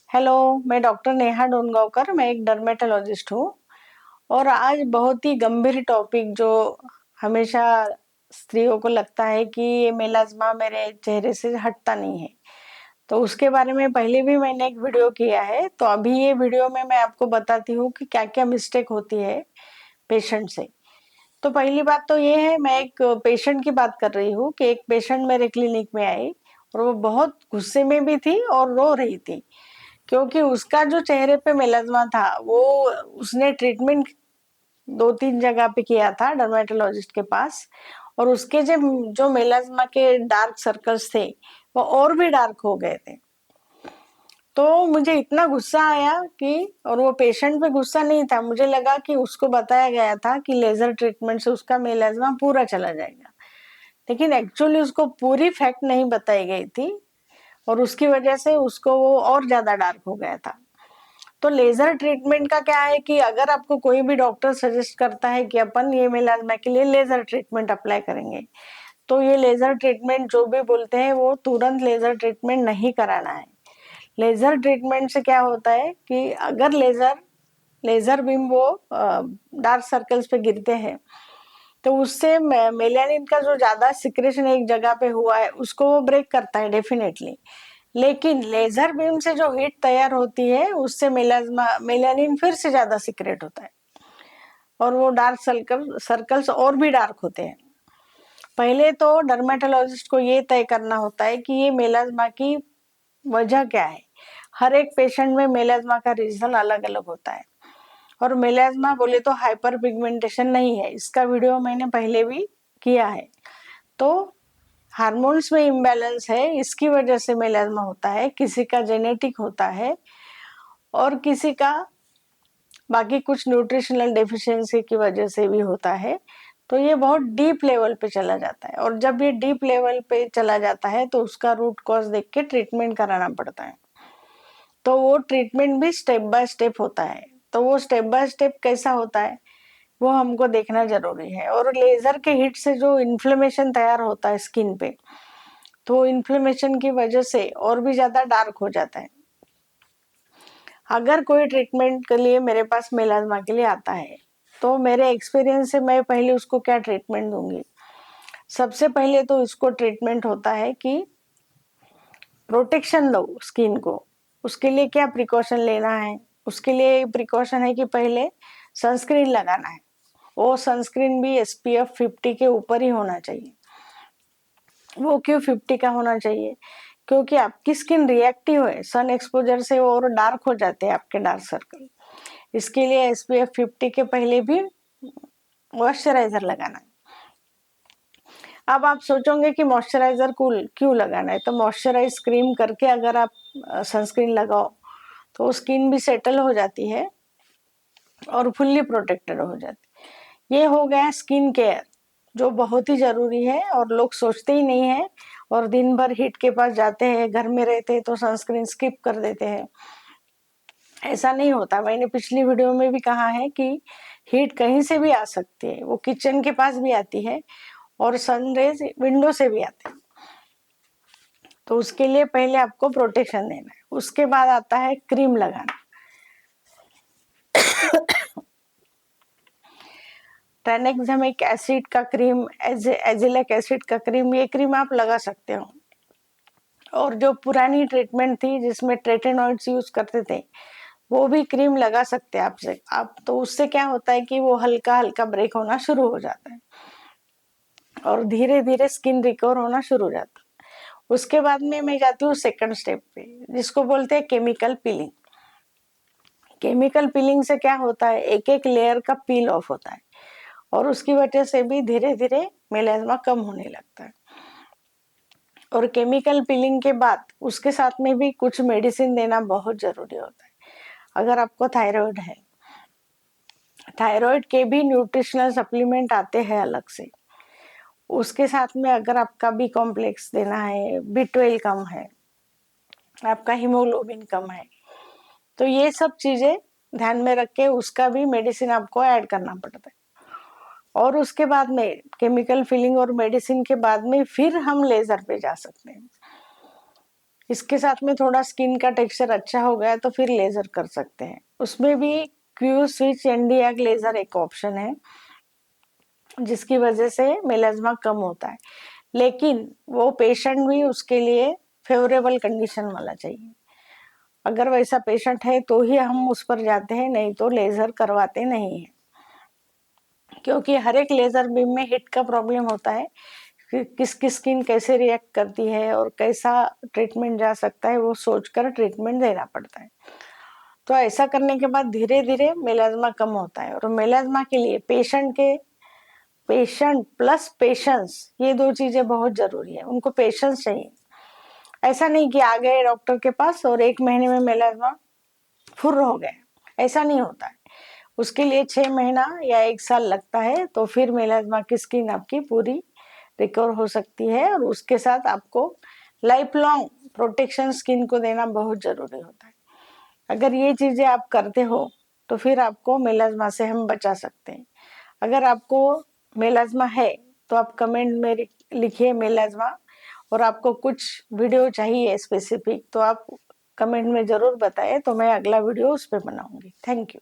Hello, मैं doctor Neha Dongaonkar, मैं एक डर्मेटोलॉजिस्ट हूँ और आज बहुत ही गंभीर टॉपिक जो हमेशा स्त्रियों को लगता है कि ये मेलाज़्मा मेरे चेहरे से हटता नहीं है। तो उसके बारे में पहले भी मैंने एक वीडियो किया है, तो अभी ये वीडियो में मैं आपको बताती हूँ कि क्या-क्या मिस्टेक होती है पेशेंट से। तो पहली बात तो ये है, मैं एक पेशेंट की बात कर रही हूँ कि एक पेशेंट मेरे क्लिनिक में आई और वो बहुत गुस्से में भी थी और रो रही थी। क्योंकि उसका जो चेहरे पे मेलाज़्मा था, वो उसने ट्रीटमेंट 2-3 जगह पे किया था डर्मेटोलॉजिस्ट के पास और उसके जो मेलाज़्मा के डार्क सर्कल्स थे, वो और भी डार्क हो गए थे। तो मुझे इतना गुस्सा आया कि और वो पेशेंट पे गुस्सा नहीं था, मुझे लगा कि उसको बताया गया था कि लेज़र ट्रीटमेंट से उसका मेलाज़्मा पूरा चला जाएगा। लेकिन एक्चुअली उसको पूरी फैक्ट नहीं बताई गई थी और उसकी वजह से उसको वो और ज़्यादा डार्क हो गया था। तो लेजर ट्रीटमेंट का क्या है कि अगर आपको कोई भी डॉक्टर सजेस्ट करता है कि अपन ये मेलाज़्मा के लिए लेजर ट्रीटमेंट अप्लाई करेंगे, तो ये लेजर ट्रीटमेंट जो भी बोलते हैं वो तुरंत लेजर ट्रीटमेंट नहीं कराना है। लेजर ट्रीटमेंट से क्या होता है कि अगर लेजर लेजर बीम वो डार्क सर्कल्स पे गिरते हैं, तो उससे मेलानिन का जो ज़्यादा सिक्रेशन एक जगह पे हुआ है, उसको वो ब्रेक करता है डेफिनेटली। लेकिन लेज़र बीम से जो हीट तैयार होती है, उससे मेलानिन फिर से ज़्यादा सिक्रेट होता है और वो डार्क सर्कल्स और भी डार्क होते हैं। पहले तो डर्मेटोलॉजिस्ट को ये तय करना होता है कि ये मेलाज़्मा की वजह क्या है। हर एक पेशेंट में मेलाज़्मा का रीज़न अलग-अलग होता है और मेलाज़्मा बोले तो हाइपर पिगमेंटेशन नहीं है, इसका वीडियो मैंने पहले भी किया है। तो हार्मोन्स में इम्बैलेंस है, इसकी वजह से मेलाज़्मा होता है, किसी का जेनेटिक होता है और किसी का बाकी कुछ न्यूट्रिशनल डेफिशिएंसी की वजह से भी होता है। तो ये बहुत डीप लेवल पे चला जाता है और जब ये डीप लेवल पे चला जाता है तो उसका रूट कॉज़ देख के ट्रीटमेंट कराना पड़ता है। तो वो ट्रीटमेंट भी स्टेप बाय स्टेप होता है। तो वो स्टेप बाय स्टेप कैसा होता है, वो हमको देखना ज़रूरी है और लेज़र के हीट से जो इन्फ्लेमेशन तैयार होता है स्किन पे, तो इन्फ्लेमेशन की वजह से और भी ज़्यादा डार्क हो जाता है। अगर कोई ट्रीटमेंट के लिए मेरे पास मेलाज़्मा के लिए आता है, तो मेरे एक्सपीरियंस से मैं पहले उसको क्या ट्रीटमेंट दूँगी। सबसे पहले तो इसको ट्रीटमेंट होता है कि प्रोटेक्शन दो स्किन को। उसके लिए क्या प्रिकॉशन लेना है, उसके लिए प्रिकॉशन है कि पहले सनस्क्रीन लगाना है। वो सनस्क्रीन भी एसपीएफ 50 के ऊपर ही होना चाहिए। वो क्यों 50 का होना चाहिए? क्योंकि आपकी स्किन रिएक्टिव है, सन एक्सपोज़र से और डार्क हो जाते हैं आपके डार्क सर्कल। इसके लिए एसपीएफ 50 के पहले भी मॉइस्चराइज़र लगाना है। अब आप सोचोगे कि मॉइस्चराइज़र क्यों लगाना है? तो मॉइस्चराइज़ क्रीम करके अगर आप सनस्क्रीन लगाओ, तो स्किन भी सेटल हो जाती है और फुल्ली प्रोटेक्टेड हो जाती है। ये हो गया स्किन केयर, जो बहुत ही ज़रूरी है और लोग सोचते ही नहीं हैं और दिन भर हीट के पास जाते हैं, घर में रहते हैं तो सनस्क्रीन स्किप कर देते हैं। ऐसा नहीं होता, मैंने पिछली वीडियो में भी कहा है कि हीट कहीं से भी आ सकती है, वो किचन के पास भी आती है और सन रेज़ विंडो से भी आती है। तो उसके लिए पहले आपको प्रोटेक्शन देना है, उसके बाद आता है क्रीम लगाना। ट्राइनेक्सामिक एसिड का क्रीम, एज़िलिक एसिड का क्रीम, ये क्रीम आप लगा सकते हो। और जो पुरानी ट्रीटमेंट थी जिसमें ट्रेटेनॉइड्स यूज़ करते थे, वो भी क्रीम लगा सकते हैं आप। तो उससे क्या होता है कि वो हल्का-हल्का ब्रेक होना शुरू हो जाता है और धीरे-धीरे स्किन रिकवर होना शुरू हो जाता है। उसके बाद में मैं जाती हूँ सेकंड स्टेप पे, जिसको बोलते हैं केमिकल पीलिंग। केमिकल पीलिंग से क्या होता है, एक-एक लेयर का पील ऑफ होता है और उसकी वजह से भी धीरे-धीरे मेलाज़्मा कम होने लगता है। और केमिकल पीलिंग के बाद उसके साथ में भी कुछ मेडिसिन देना बहुत ज़रूरी होता है। अगर आपको थायराइड है, थायराइड के भी न्यूट्रिशनल सप्लीमेंट आते हैं अलग से। उसके साथ में अगर आपका बी कॉम्प्लेक्स देना है, बी12 कम है, आपका हीमोग्लोबिन कम है, तो ये सब चीज़ें ध्यान में रख के उसका भी मेडिसिन आपको ऐड करना पड़ता है। और उसके बाद में केमिकल फिलिंग और मेडिसिन के बाद में फिर हम लेज़र पे जा सकते हैं। इसके साथ में थोड़ा स्किन का टेक्सचर अच्छा हो गया तो फिर लेजर कर सकते हैं। उसमें भी क्यू स्विच एनडीआग लेजर एक ऑप्शन है, जिसकी वजह से मेलाज्मा कम होता है, लेकिन वो पेशेंट भी उसके लिए फेवरेबल कंडीशन वाला चाहिए। अगर वैसा पेशेंट है तो ही हम उस पर जाते हैं, नहीं तो लेजर करवाते नहीं है। क्योंकि हर एक लेजर बीम में हीट का प्रॉब्लम होता है, किसकी स्किन कैसे रिएक्ट करती है और कैसा ट्रीटमेंट जा सकता है वो सोचकर ट्रीटमेंट देना पड़ता है। तो ऐसा करने के बाद धीरे धीरे मेलाज्मा कम होता है। और मेलाज्मा के लिए पेशेंट प्लस पेशेंस, ये दो चीजें बहुत जरूरी है। उनको पेशेंस चाहिए। ऐसा नहीं कि आ गए डॉक्टर के पास और 1 महीने में मेलाज्मा फुर्र हो गए, ऐसा नहीं होता है। उसके लिए 6 महीना या 1 साल लगता है, तो फिर मेलाज्मा की स्किन आपकी पूरी रिकवर हो सकती है। और उसके साथ आपको लाइफ लॉन्ग प्रोटेक्शन स्किन को देना बहुत जरूरी होता है। अगर ये चीजें आप करते हो तो फिर आपको मेलाज्मा से हम बचा सकते हैं। अगर आपको मेलाज्मा है तो आप कमेंट में लिखिए मेलाज्मा, और आपको कुछ वीडियो चाहिए स्पेसिफिक तो आप कमेंट में जरूर बताएं, तो मैं अगला वीडियो उस पर बनाऊंगी। Thank you.